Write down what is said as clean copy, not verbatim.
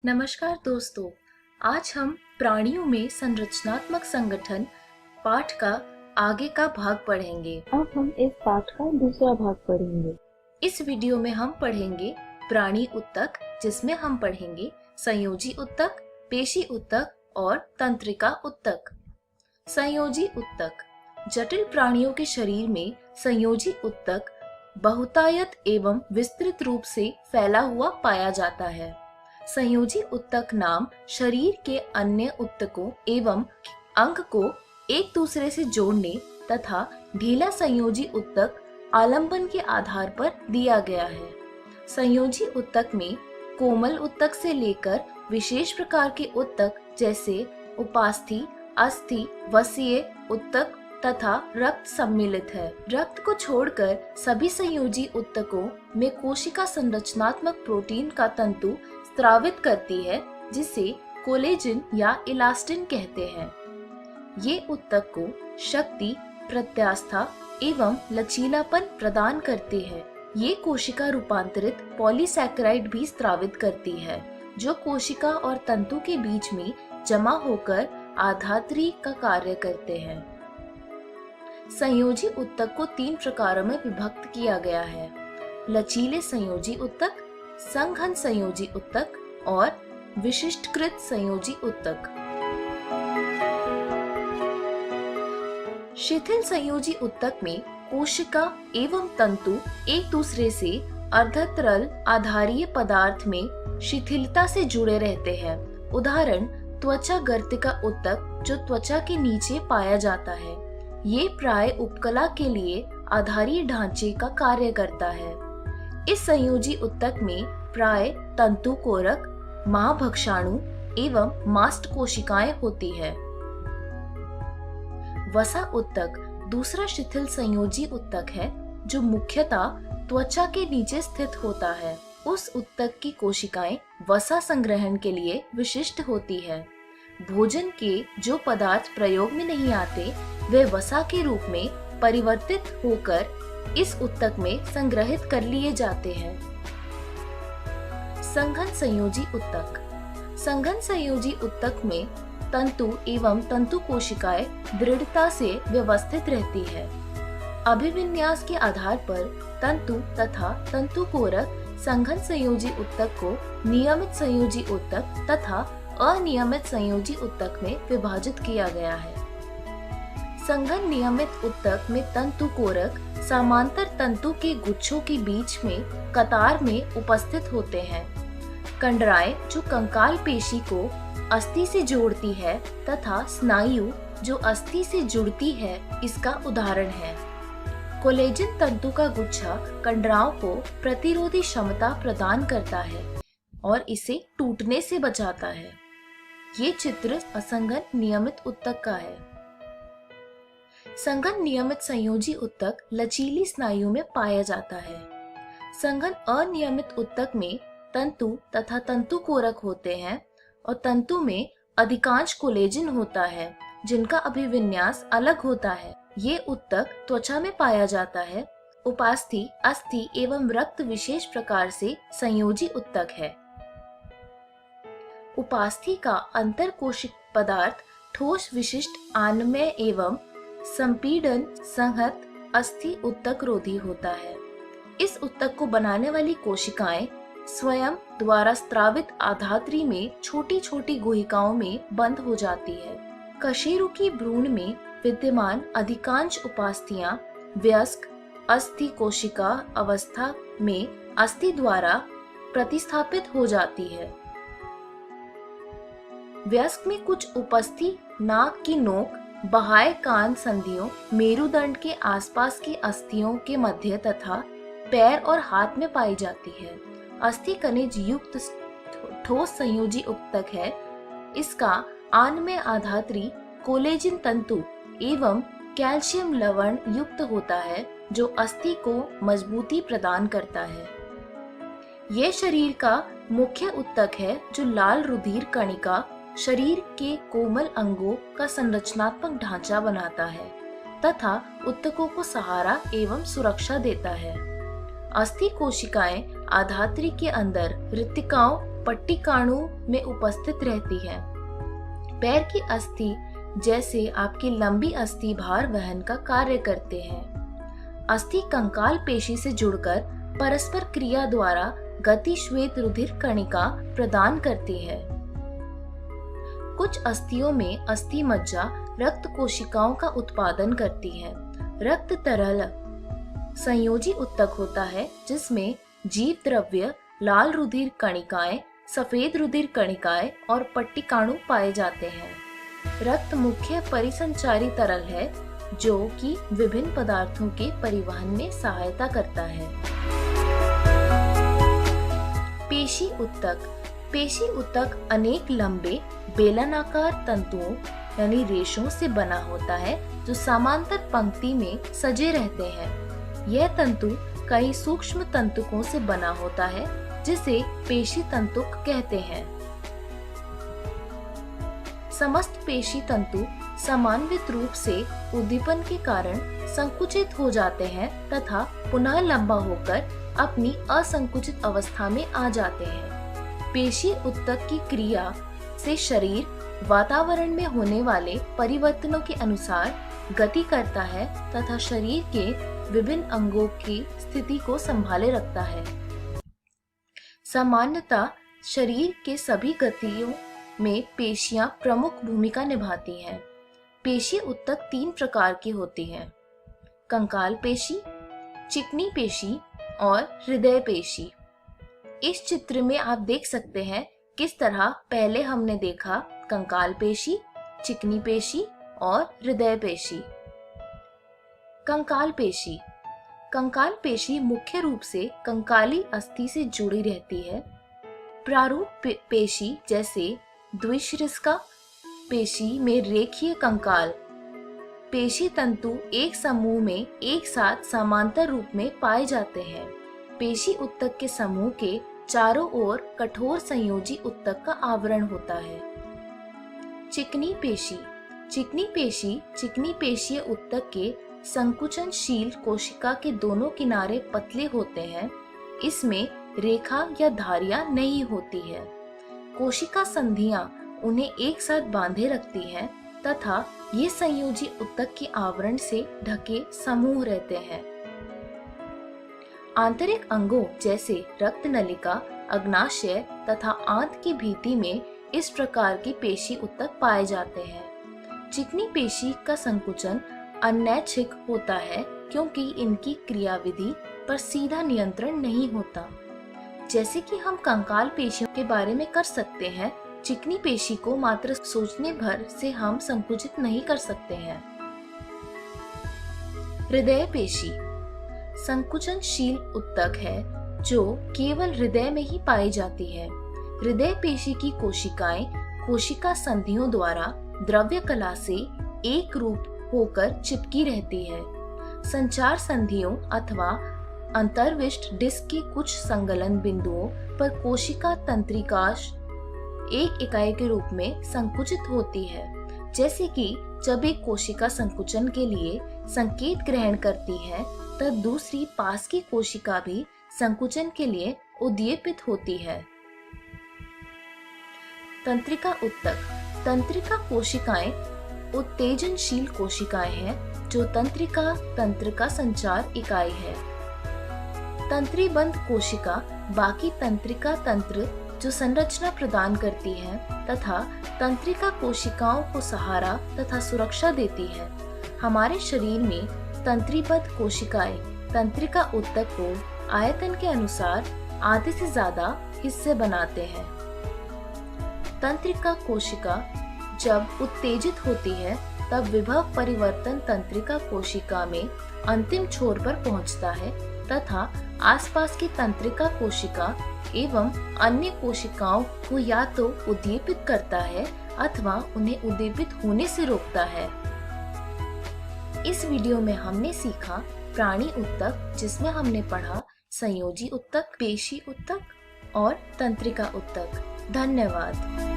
नमस्कार दोस्तों। आज हम प्राणियों में संरचनात्मक संगठन पाठ का आगे का भाग पढ़ेंगे। अब हम इस पाठ का दूसरा भाग पढ़ेंगे। इस वीडियो में हम पढ़ेंगे प्राणी ऊतक, जिसमें हम पढ़ेंगे संयोजी ऊतक, पेशी ऊतक और तंत्रिका ऊतक। संयोजी ऊतक। जटिल प्राणियों के शरीर में संयोजी ऊतक बहुतायत एवं विस्तृत रूप से फैला हुआ पाया जाता है। संयोजी ऊतक नाम शरीर के अन्य ऊतकों एवं अंग को एक दूसरे से जोड़ने तथा ढीला संयोजी ऊतक आलंबन के आधार पर दिया गया है। संयोजी ऊतक में कोमल ऊतक से लेकर विशेष प्रकार के ऊतक जैसे उपास्थि, अस्थि, वसीय ऊतक तथा रक्त सम्मिलित है। रक्त को छोड़कर सभी संयोजी ऊतकों में कोशिका संरचनात्मक प्रोटीन का तंतु स्रावित करती है, जिसे कोलेजन या इलास्टिन कहते हैं। ये ऊतक को शक्ति, प्रत्यास्था एवं लचीलापन प्रदान करते हैं। ये कोशिका रूपांतरित पॉलीसैकेराइड भी स्रावित करती है, जो कोशिका और तंतु के बीच में जमा होकर आधात्री का कार्य करते हैं। संयोजी ऊतक को 3 प्रकारों में विभक्त किया गया है: लचीले संयोजी ऊतक, संघन संयोजी ऊतक और विशिष्टकृत संयोजी ऊतक। शिथिल संयोजी ऊतक में कोशिका एवं तंतु एक दूसरे से अर्धतरल आधारीय पदार्थ में शिथिलता से जुड़े रहते हैं। उदाहरण त्वचा गर्तिका ऊतक, जो त्वचा के नीचे पाया जाता है। ये प्राय उपकला के लिए आधारीय ढांचे का कार्य करता है। इस संयोजी ऊतक में प्राय तंतु कोरक, महाभक्षाणु एवं मास्ट कोशिकाएं होती है। वसा ऊतक दूसरा शिथिल संयोजी ऊतक है, जो मुख्यतः त्वचा के नीचे स्थित होता है। उस ऊतक की कोशिकाएं वसा संग्रहण के लिए विशिष्ट होती है। भोजन के जो पदार्थ प्रयोग में नहीं आते, वे वसा के रूप में परिवर्तित होकर इस ऊतक में संग्रहित कर लिए जाते हैं। संघन संयोजी ऊतक। संघन संयोजी ऊतक में तंतु एवं तंतु कोशिकाएं दृढ़ता से व्यवस्थित रहती है। अभिविन्यास के आधार पर तंतु तथा तंतु कोरक संघन संयोजी ऊतक को नियमित संयोजी ऊतक तथा अनियमित संयोजी ऊतक में विभाजित किया गया है। संघन नियमित ऊतक में तंतु कोरक समांतर तंतु के गुच्छों के बीच में कतार में उपस्थित होते हैं। कंडराएं, जो कंकाल पेशी को अस्थि से जोड़ती है, तथा स्नायु, जो अस्थि से जुड़ती है, इसका उदाहरण है। कोलेजन तंतु का गुच्छा कंडराओं को प्रतिरोधी क्षमता प्रदान करता है और इसे टूटने से बचाता है। ये चित्र असंघन नियमित ऊतक का है। संघन नियमित संयोजी ऊतक लचीली स्नायु में पाया जाता है। संघन अनियमित ऊतक में तंतु तथा तंतु कोरक होते हैं और तंतु में अधिकांश कोलेजन होता है, जिनका अभिविन्यास अलग होता है। ये ऊतक त्वचा में पाया जाता है। उपास्थि, अस्थि एवं रक्त विशेष प्रकार से संयोजी ऊतक है। उपास्थि का अंतरकोशिक पदार्थ ठोस विशिष्ट आनमय एवं संपीड़न संहत अस्थि ऊतक रोधी होता है। इस ऊतक को बनाने वाली कोशिकाएं स्वयं द्वारा स्रावित आधात्री में छोटी छोटी गुहिकाओं में बंद हो जाती है। कशेरुकी भ्रूण में विद्यमान अधिकांश उपास्थियां वयस्क अस्थि कोशिका अवस्था में अस्थि द्वारा प्रतिस्थापित हो जाती है। वयस्क में कुछ उपस्थि नाक की नोक, बाह्य कान संधियों, मेरुदंड के आसपास की अस्थियों के मध्य तथा पैर और हाथ में पाई जाती है। अस्थि खनिज युक्त ठोस संयोजी ऊतक है। इसका आनमय आधात्री कोलेजन तंतु एवं कैल्शियम लवण युक्त होता है, जो अस्थि को मजबूती प्रदान करता है। यह शरीर का मुख्य ऊतक है, जो लाल रुधिर कणिका शरीर के कोमल अंगों का संरचनात्मक ढांचा बनाता है तथा ऊतकों को सहारा एवं सुरक्षा देता है। अस्थि कोशिकाएं आधात्री के अंदर रिक्तिकाओं पट्टिकाणु में उपस्थित रहती है। पैर की अस्थि जैसे आपकी लंबी अस्थि भार वहन का कार्य करते हैं। अस्थि कंकाल पेशी से जुड़कर परस्पर क्रिया द्वारा गति श्वेत रुधिर कणिका प्रदान करती है। कुछ अस्थियों में अस्थि मज्जा रक्त कोशिकाओं का उत्पादन करती है। रक्त तरल संयोजी ऊतक होता है जिसमें जीव द्रव्य, लाल रुधिर कणिकाएं, सफेद रुधिर कणिकाएं और पट्टिकाणु पाए जाते हैं। रक्त मुख्य परिसंचारी तरल है जो कि विभिन्न पदार्थों के परिवहन में सहायता करता है। पेशी ऊतक। पेशी ऊतक अनेक लंबे बेलनाकार तंतुओं यानी रेशों से बना होता है जो समांतर पंक्ति में सजे रहते हैं। यह तंतु कई सूक्ष्म तंतुकों से बना होता है जिसे पेशी तंतुक कहते हैं। समस्त पेशी तंतु समान्वित रूप से उद्दीपन के कारण संकुचित हो जाते हैं तथा पुनः लंबा होकर अपनी असंकुचित अवस्था में आ जाते हैं। पेशी ऊतक की क्रिया से शरीर वातावरण में होने वाले परिवर्तनों के अनुसार गति करता है तथा शरीर के विभिन्न अंगों की स्थिति को संभाले रखता है। सामान्यतः शरीर के सभी गतियों में पेशियां प्रमुख भूमिका निभाती हैं। पेशी ऊतक 3 प्रकार की होती हैं: कंकाल पेशी, चिकनी पेशी और हृदय पेशी। इस चित्र में आप देख सकते हैं किस तरह पहले हमने देखा कंकाल पेशी, चिकनी पेशी और हृदय पेशी। कंकाल पेशी। कंकाल पेशी मुख्य रूप से कंकाली अस्थि से जुड़ी रहती है। प्रारूप पेशी जैसे द्विशिरस्का पेशी में रेखीय कंकाल पेशी तंतु एक समूह में एक साथ समांतर रूप में पाए जाते हैं। पेशी ऊतक के समूह के चारों ओर कठोर संयोजी ऊतक का आवरण होता है। चिकनी पेशी। चिकनी पेशी चिकनी पेशीय ऊतक के संकुचनशील कोशिका के दोनों किनारे पतले होते हैं। इसमें रेखा या धारियां नहीं होती है। कोशिका संधियां उन्हें एक साथ बांधे रखती हैं तथा ये संयोजी ऊतक के आवरण से ढके समूह रहते हैं। आंतरिक अंगों जैसे रक्त नलिका, अग्नाशय तथा आंत की भित्ति में इस प्रकार की पेशी ऊतक पाए जाते हैं। चिकनी पेशी का संकुचन अनैच्छिक होता है क्योंकि इनकी क्रियाविधि पर सीधा नियंत्रण नहीं होता। जैसे कि हम कंकाल पेशियों के बारे में कर सकते हैं, चिकनी पेशी को मात्र सोचने भर से हम संकुचित नहीं कर सकते हैं। हृदय पेशी संकुचनशील ऊतक है जो केवल हृदय में ही पाई जाती है। हृदय पेशी की कोशिकाएं कोशिका संधियों द्वारा द्रव्य कला से एक रूप होकर चिपकी रहती है। संचार संधियों अथवा अंतर्विष्ट डिस्क के कुछ संगलन बिंदुओं पर कोशिका तंत्रिकाश एक इकाई के रूप में संकुचित होती है। जैसे कि जब एक कोशिका संकुचन के लिए संकेत ग्रहण करती है तब दूसरी पास की कोशिका भी संकुचन के लिए उद्दीपित होती है। तंत्रिका ऊतक। तंत्रिका कोशिकाएं उत्तेजनशील कोशिकाएं हैं जो तंत्रिका तंत्र का संचार इकाई है। तंत्रीबंध कोशिका बाकी तंत्रिका तंत्र जो संरचना प्रदान करती है तथा तंत्रिका कोशिकाओं को सहारा तथा सुरक्षा देती है। हमारे शरीर में तंत्रीबद्ध कोशिकाएं तंत्रिका ऊतक को आयतन के अनुसार आधे से ज्यादा हिस्से बनाते हैं। तंत्रिका कोशिका जब उत्तेजित होती है तब विभव परिवर्तन तंत्रिका कोशिका में अंतिम छोर पर पहुंचता है तथा आसपास की तंत्रिका कोशिका एवं अन्य कोशिकाओं को या तो उद्दीपित करता है अथवा उन्हें उद्दीपित होने से रोकता है। इस वीडियो में हमने सीखा प्राणी ऊतक, जिसमें हमने पढ़ा संयोजी ऊतक, पेशी ऊतक और तंत्रिका ऊतक। धन्यवाद।